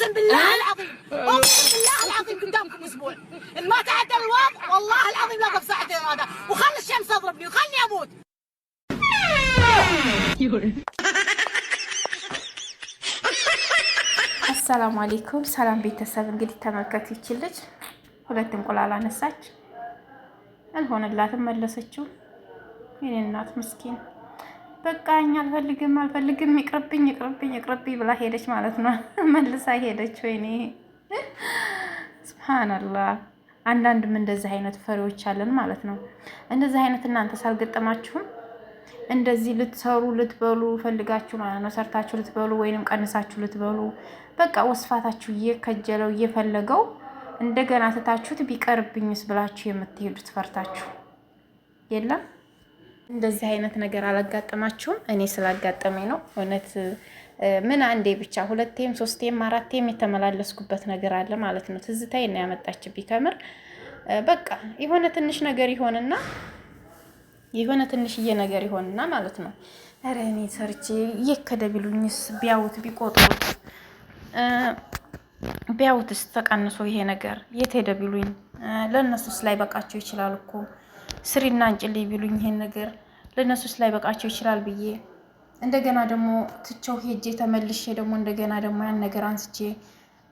اقسم بالله العظيم اقسم بالله العظيم قدامكم اسبوع ان ما تعدل الوضع والله العظيم لا اقف ساعتين هذا وخلي الشمس تضربني وخلني اموت. السلام عليكم ሰላም ቤተሰብ እንግዲህ ተመልከቱ ይችላል ሁለት እንቁላል አነሳች አልሆነላትም መለሰችው የኔ እናት ምስኪን በቃኝ አልፈልግም ይቅርብኝ ብላ ሄደች ማለት ነው መልሳ ሄደች ወይኔ ሱብሃንአላህ አንዳንድም እንደዚህ አይነት ፈሪዎች አለን ማለት ነው እንደዚህ አይነት እናንተ ሳልገጠማችሁም እንደዚህ ልትሰሩ ልትበሉ ፈልጋችሁ ማለት ነው ሰርታችሁ ልትበሉ ወይንም ቀንሳችሁ ልትበሉ በቃ ወስፋታችሁ እየከጀለው እየፈለገው እንደገና ተታችሁት ቢቀርብኝስ ብላችሁ የምትሄዱት ፈርታችሁ የለም እንደዚህ አይነት ነገር አላጋጠማችሁም እኔ ስላጋጠመኝ ነው እውነት ምን አንዴ ብቻ ሁለቴም ሶስቴም አራቴም የተመላለስኩበት ነገር አለ ማለት ነው ትዝታዬ ነው ያመጣችብኝ ከምር በቃ የሆነ ትንሽ ነገር ይሆንና የሆነ ትንሽዬ ነገር ይሆንና ማለት ነው አረ እኔ ሰርቼ ይከደብሉኝስ ቢያውት ቢቆጥሩት ቢያውትስ ተቀንሶ ይሄ ነገር የተደብሉኝ ለነሱስ ላይ በቃቸው ይችላል እኮ ስሪና አንጭልይ ቢሉኝ ይሄን ነገር ለነሱስ ላይ በቃቸው ይችላል ብዬ እንደገና ደግሞ ትቸው ሄጄ ተመልሼ ደግሞ እንደገና ደግሞ ያን ነገር አንስቼ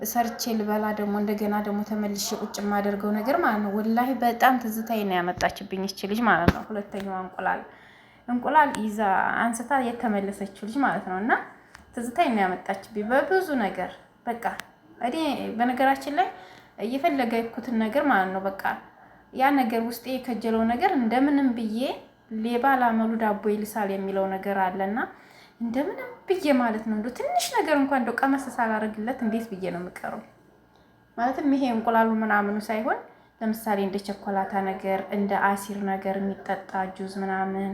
ሰርቼ ልበላ ደግሞ እንደገና ደግሞ ተመልሼ ቁጭ ማደርገው ነገር ማለት ነው ወላሂ በጣም ትዝታዬ ነው ያመጣችብኝ እቺ ልጅ ማለት ነው ሁለተኛው እንቁላል ይዛ አንስታ የተመለሰችው ልጅ ማለት ነውና ትዝታዬ ነው ያመጣችብኝ በብዙ ነገር በቃ እኔ በነገራችን ላይ እየፈለገኩትን ነገር ማለት ነው በቃ ያ ነገር ውስጤ የከጀለው ነገር እንደምንም ብዬ ሌባ ላመሉ ዳቦ ይልሳል የሚለው ነገር አለና እንደምንም ብዬ ማለት ነው ትንሽ ነገር እንኳን እንደው ቀመስ ሳላረግለት እንዴት ብዬ ነው የምቀረው ማለትም ይሄ እንቁላሉ ምናምኑ ሳይሆን ለምሳሌ እንደ ቸኮላታ ነገር እንደ አሲር ነገር የሚጠጣ ጁዝ ምናምን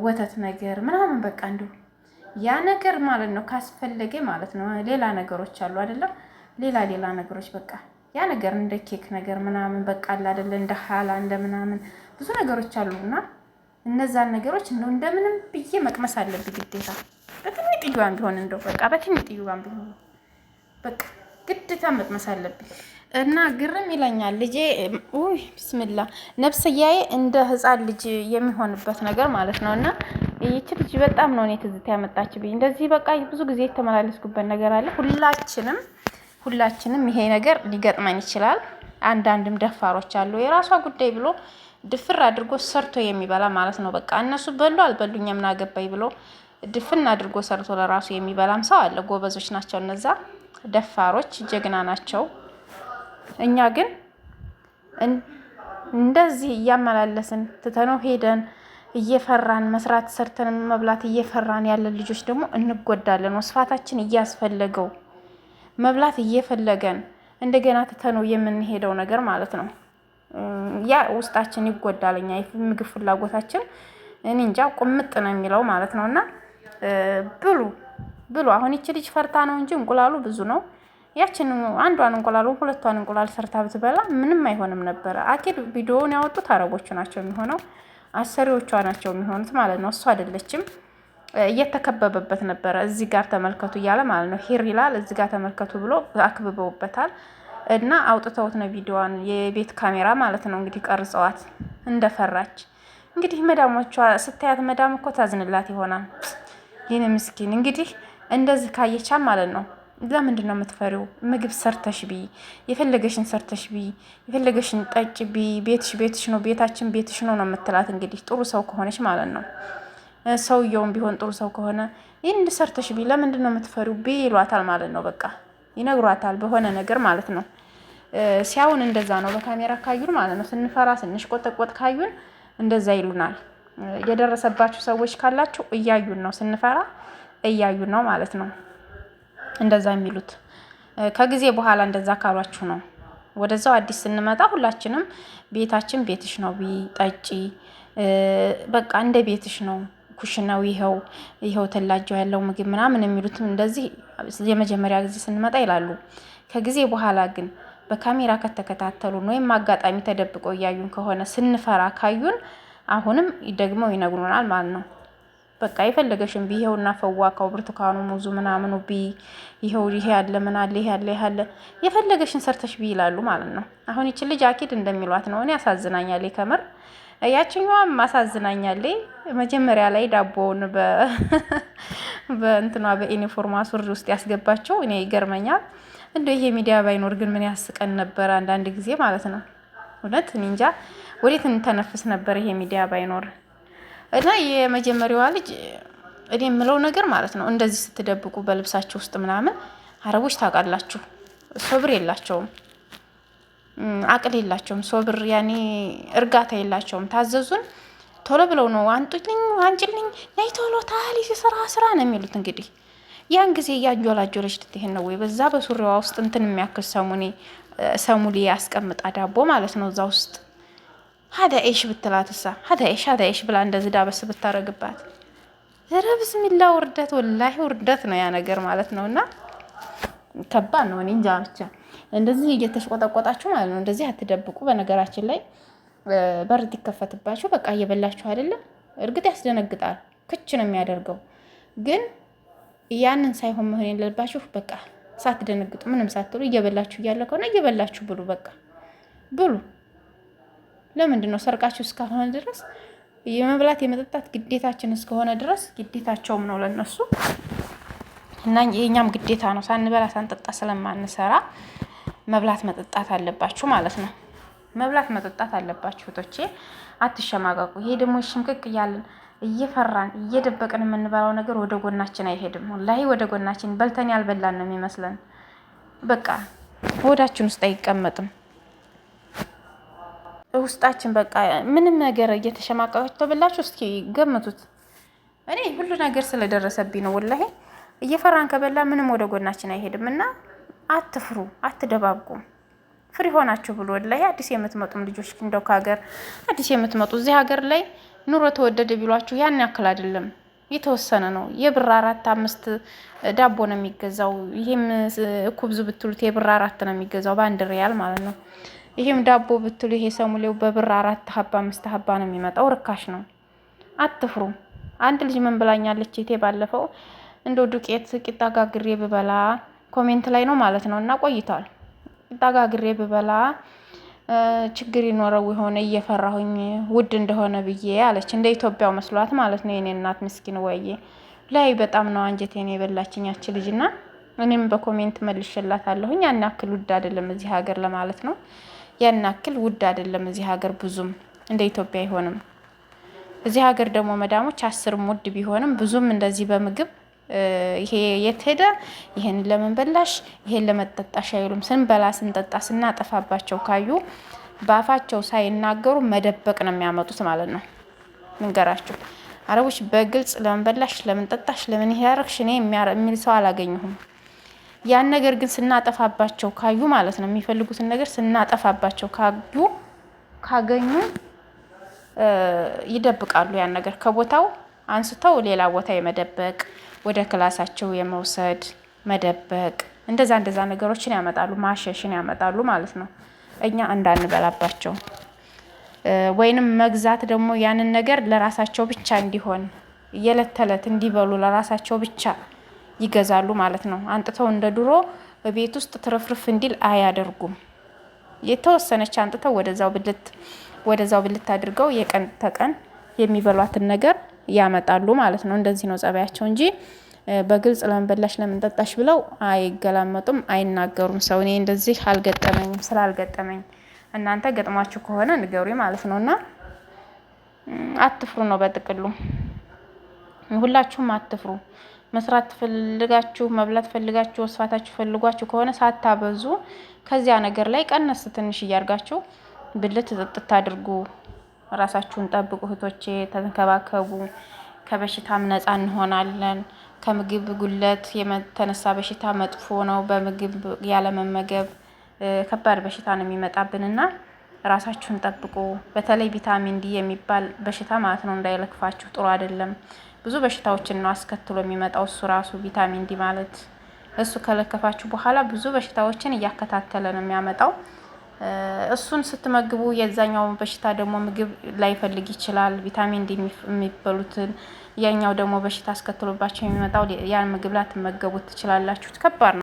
ወተት ነገር ምናምን በቃ እንደው ያ ነገር ማለት ነው ካስፈለገ ማለት ነው ሌላ ነገሮች አሉ አይደለም ሌላ ነገሮች በቃ ያ ነገር እንደ ኬክ ነገር ምናምን በቃ አይደለ እንደ ሐላ እንደ ምናምን ብዙ ነገሮች አሉና እነዛን ነገሮች እንደምንም ብዬ መቅመስ አለብኝ ግዴታ በትንጥዩዋን ቢሆን እንደው በቃ በትንጥዩዋን ቢሆን በቃ ግዴታ መቅመስ አለብኝ እና ግርም ይለኛል ልጄ ኡይ ቢስሚላ ነፍስያዬ እንደ ህፃን ልጅ የሚሆንበት ነገር ማለት ነውና ይቺ ልጅ በጣም ነው እኔ ትዝታ ያመጣችብኝ እንደዚህ በቃ ብዙ ጊዜ የተመላለስኩበት ነገር አለ ሁላችንም ይሄ ነገር ሊገጥመን ይችላል አንዳንድም ደፋሮች አሉ የራሷ ጉዳይ ብሎ ድፍር አድርጎ ሰርቶ የሚበላ ማለት ነው በቃ እነሱ በሉ አልበሉኝ ምን አገባኝ ብሎ ድፍን አድርጎ ሰርቶ ለራሱ የሚበላም ሰው አለ ጎበዞች ናቸው እነዛ ደፋሮች ጀግና ናቸው እኛ ግን እንደዚህ እያመላለስን ትተነው ሄደን እየፈራን መስራት ሰርተን መብላት እየፈራን ያለ ልጆች ደግሞ እንጎዳለን ወስፋታችን እያስፈለገው መብላት እየፈለገን እንደገና ትተነው የምንሄደው ነገር ማለት ነው ያ ውስጣችን ይጎዳልኛ የምግብ ፍላጎታችን እኔ እንጃ ቁምጥ ነው የሚለው ማለት ነውና ብሉ አሁን እቺ ልጅ ፈርታ ነው እንጂ እንቁላሉ ብዙ ነው ያችን አንዷን እንቁላሉ ሁለቷን እንቁላል ሰርታ ብትበላ ምንም አይሆንም ነበር አኪድ ቪዲዮውን ያወጡት አረቦቹ ናቸው የሚሆነው አሰሪዎቿ ናቸው የሚሆኑት ማለት ነው እሷ አይደለችም እየተከበበበት ነበር እዚህ ጋር ተመልከቱ ይያለ ማለት ነው ሂር ይላል እዚህ ጋር ተመልከቱ ብሎ አክብበውበታል እና አውጥተውት ነው ቪዲዮዋን የቤት ካሜራ ማለት ነው እንግዲህ ቀርጸዋት እንደፈራች እንግዲህ መዳሞቿ ስታያት መዳም እኮ ታዝንላት ይሆናል የኔ ምስኪን እንግዲህ እንደዚህ ካየቻ ማለት ነው ለምንድን ነው የምትፈሪው ምግብ ሰርተሽ ቢ የፈለገሽን ሰርተሽ ቢ የፈለገሽን ጠጭ ቢ ቤትሽ ነው ቤታችን ቤትሽ ነው የምትላት እንግዲህ ጥሩ ሰው ከሆነች ማለት ነው ሰውየውም ቢሆን ጥሩ ሰው ከሆነ ይሄን ሰርተሽ ቢ ለምንድን ነው የምትፈሪው ቢ ይሏታል ማለት ነው በቃ ይነግሯታል በሆነ ነገር ማለት ነው ሲያውን እንደዛ ነው በካሜራ ካዩን ማለት ነው ስንፈራ ስንሽቆጠቆጥ ካዩን እንደዛ ይሉናል የደረሰባችሁ ሰዎች ካላችሁ እያዩን ነው ስንፈራ እያዩን ነው ማለት ነው እንደዛ የሚሉት ከጊዜ በኋላ እንደዛ ካሏችሁ ነው ወደዛው አዲስ ስንመጣ ሁላችንም ቤታችን ቤትሽ ነው ቢ ጠጪ በቃ እንደ ቤትሽ ነው ኩሽናው ይሄው ተላጆ ያለው ምግብ ምናምን የሚሉት እንደዚህ የመጀመሪያ ጊዜ ስንመጣ ይላሉ ከጊዜ በኋላ ግን በካሜራ ከተከታተሉን ወይም አጋጣሚ ተደብቀው ያዩን ከሆነ ስንፈራ ካዩን አሁንም ደግሞ ይነግሩናል ማለት ነው በቃ የፈለገሽን ቢ ይሄውና ፈዋካው ብርቱካኑ ሙዙ ምናምኑ ቢ ይሄው ይሄ ያለ ምን አለ ይሄ ያለ የፈለገሽን ሰርተሽ ቢ ይላሉ ማለት ነው። አሁን ይቺ ልጅ አኪድ እንደሚሏት ነው። እኔ ያሳዝናኛለች ከምር ያችኛዋም አሳዝናኛለች። መጀመሪያ ላይ ዳቦውን በእንትኗ በዩኒፎርም ሱሪ ውስጥ ያስገባቸው እኔ ይገርመኛል። እንደው ይሄ ሚዲያ ባይኖር ግን ምን ያስቀን ነበር አንዳንድ ጊዜ ማለት ነው። እውነት እኔ እንጃ ወዴት እንተነፍስ ነበር ይሄ ሚዲያ ባይኖር። እና የመጀመሪያዋ ልጅ እኔ የምለው ነገር ማለት ነው እንደዚህ ስትደብቁ በልብሳችሁ ውስጥ ምናምን አረቦች ታውቃላችሁ ሶብር የላቸውም፣ አቅል የላቸውም፣ ሶብር ያኔ እርጋታ የላቸውም። ታዘዙን ቶሎ ብለው ነው አንጡልኝ፣ አንጭልኝ፣ ነይ ቶሎ ታሊ ስራ ነው የሚሉት። እንግዲህ ያን ጊዜ እያጆላጆለች ልትሄድ ነው ወይ በዛ በሱሪዋ ውስጥ እንትን የሚያክል ሰሙሊ ያስቀምጣ ዳቦ ማለት ነው እዛ ውስጥ ሀዳ ኤሽ ብትላትሳ ሀዳ ኤሽ ብላ እንደዚህ ዳበስ ብታረግባት ረብስሚላ ውርደት፣ ወላሂ ውርደት ነው ያ ነገር ማለት ነውና ከባድ ነው። እኔ እንጃ ብቻ እንደዚህ እየተሽቆጠቆጣችሁ ማለት ነው እንደዚህ አትደብቁ። በነገራችን ላይ በር ይከፈትባችሁ በቃ እየበላችሁ አይደለም። እርግጥ ያስደነግጣል፣ ክች ነው የሚያደርገው። ግን ያንን ሳይሆን መሆን የለባችሁ። በቃ ሳትደነግጡ ምንም ሳትሉ እየበላችሁ እያለ ከሆነ እየበላችሁ ብሉ፣ በቃ ብሉ። ለምንድን ነው ሰርቃችሁ እስከሆነ ድረስ የመብላት የመጠጣት ግዴታችን እስከሆነ ድረስ ግዴታቸውም ነው ለነሱ እና የኛም ግዴታ ነው። ሳንበላ ሳንጠጣ ስለማንሰራ መብላት መጠጣት አለባችሁ ማለት ነው። መብላት መጠጣት አለባችሁ እህቶቼ፣ አትሸማቀቁ። ይሄ ደግሞ ሽምቅቅ እያልን እየፈራን እየደበቅን የምንበላው ነገር ወደ ጎናችን አይሄድም። ወላሂ ወደ ጎናችን በልተን ያልበላን ነው የሚመስለን። በቃ ወዳችን ውስጥ አይቀመጥም። ውስጣችን በቃ ምንም ነገር እየተሸማቀቃችሁ ተበላችሁ። እስኪ ገምቱት። እኔ ሁሉ ነገር ስለደረሰብኝ ነው ወላሂ። እየፈራን ከበላ ምንም ወደ ጎናችን አይሄድም እና አትፍሩ፣ አትደባብቁ። ፍሪ ሆናችሁ ብሎ ወላሂ አዲስ የምትመጡም ልጆች እንደው ከሀገር አዲስ የምትመጡ እዚህ ሀገር ላይ ኑሮ ተወደደ ቢሏችሁ ያን ያክል አይደለም፣ የተወሰነ ነው። የብር 4-5 ዳቦ ነው የሚገዛው። ይሄም ኩብዙ ብትሉት የብር 4 ነው የሚገዛው በአንድ ሪያል ማለት ነው። ይሄም ዳቦ ብትሉ ይሄ ሰሙሌው በብር 4 ሀባ 5 ሀባ ነው የሚመጣው። ርካሽ ነው። አትፍሩ። አንድ ልጅ ምን ብላኛለች እቴ ባለፈው እንደው ዱቄት ቂጣ ጋግሬ ብበላ ኮሜንት ላይ ነው ማለት ነው እና ቆይቷል። ቂጣ ጋግሬ ብበላ ችግር ይኖረው የሆነ እየፈራሁኝ ውድ እንደሆነ ብዬ አለች። እንደ ኢትዮጵያው መስሏት ማለት ነው። የኔ እናት ምስኪን ወዬ ላይ በጣም ነው አንጀቴን የበላችኛች ልጅና እኔም በኮሜንት መልሼላታለሁኝ። ያን ያክል ውድ አይደለም እዚህ ሀገር ለማለት ነው። ያን ያክል ውድ አይደለም እዚህ ሀገር፣ ብዙም እንደ ኢትዮጵያ አይሆንም። እዚህ ሀገር ደግሞ መዳሞች 10 ውድ ቢሆንም ብዙም እንደዚህ በምግብ ይሄ የት ሄደ፣ ይሄን ለምን በላሽ፣ ይሄን ለመጠጣሽ አይሉም። ስንበላ ስንጠጣ ስናጠፋባቸው ካዩ በአፋቸው ሳይናገሩ መደበቅ ነው የሚያመጡት ማለት ነው። ምንገራችሁ አረቦች በግልጽ ለምን በላሽ፣ ለምን ጠጣሽ፣ ለምን ይሄ ያረክሽ እኔ የሚል ሰው አላገኘሁም። ያን ነገር ግን ስናጠፋባቸው ካዩ ማለት ነው የሚፈልጉትን ነገር ስናጠፋባቸው ካገኙ ይደብቃሉ። ያን ነገር ከቦታው አንስተው ሌላ ቦታ የመደበቅ ወደ ክላሳቸው የመውሰድ መደበቅ፣ እንደዛ ነገሮችን ያመጣሉ፣ ማሸሽን ያመጣሉ ማለት ነው። እኛ እንዳንበላባቸው ወይንም መግዛት ደግሞ ያንን ነገር ለራሳቸው ብቻ እንዲሆን የዕለት ተዕለት እንዲበሉ ለራሳቸው ብቻ ይገዛሉ ማለት ነው። አንጥተው እንደ ድሮ ቤት ውስጥ ትርፍርፍ እንዲል አያደርጉም። የተወሰነች አንጥተው ወደዛው ብልት አድርገው የቀን ተቀን የሚበሏትን ነገር ያመጣሉ ማለት ነው። እንደዚህ ነው ጸባያቸው እንጂ በግልጽ ለምን በላሽ ለምን ጠጣሽ ብለው አይገላመጡም፣ አይናገሩም። ሰው እኔ እንደዚህ አልገጠመኝም። ስላልገጠመኝ እናንተ ገጥሟችሁ ከሆነ ንገሩኝ ማለት ነውና አትፍሩ ነው በጥቅሉ። ሁላችሁም አትፍሩ። መስራት ፈልጋችሁ መብላት ፈልጋችሁ ወስፋታችሁ ፈልጓችሁ ከሆነ ሳታበዙ ከዚያ ነገር ላይ ቀነስ ትንሽ እያርጋችሁ ብልት ጥጥት አድርጉ። ራሳችሁን ጠብቁ እህቶቼ፣ ተንከባከቡ። ከበሽታም ነፃ እንሆናለን። ከምግብ ጉለት የተነሳ በሽታ መጥፎ ነው። በምግብ ያለመመገብ ከባድ በሽታ ነው የሚመጣብንና ራሳችሁን ጠብቁ። በተለይ ቪታሚን ዲ የሚባል በሽታ ማለት ነው እንዳይለክፋችሁ፣ ጥሩ አይደለም። ብዙ በሽታዎችን ነው አስከትሎ የሚመጣው እሱ ራሱ ቪታሚን ዲ ማለት። እሱ ከለከፋችሁ በኋላ ብዙ በሽታዎችን እያከታተለ ነው የሚያመጣው እሱን ስትመግቡ የዛኛው በሽታ ደግሞ ምግብ ላይፈልግ ይችላል። ቪታሚን ዲ የሚበሉትን ያኛው ደግሞ በሽታ አስከትሎባቸው የሚመጣው ያን ምግብ ላትመገቡት ትችላላችሁ። ከባድ ነው።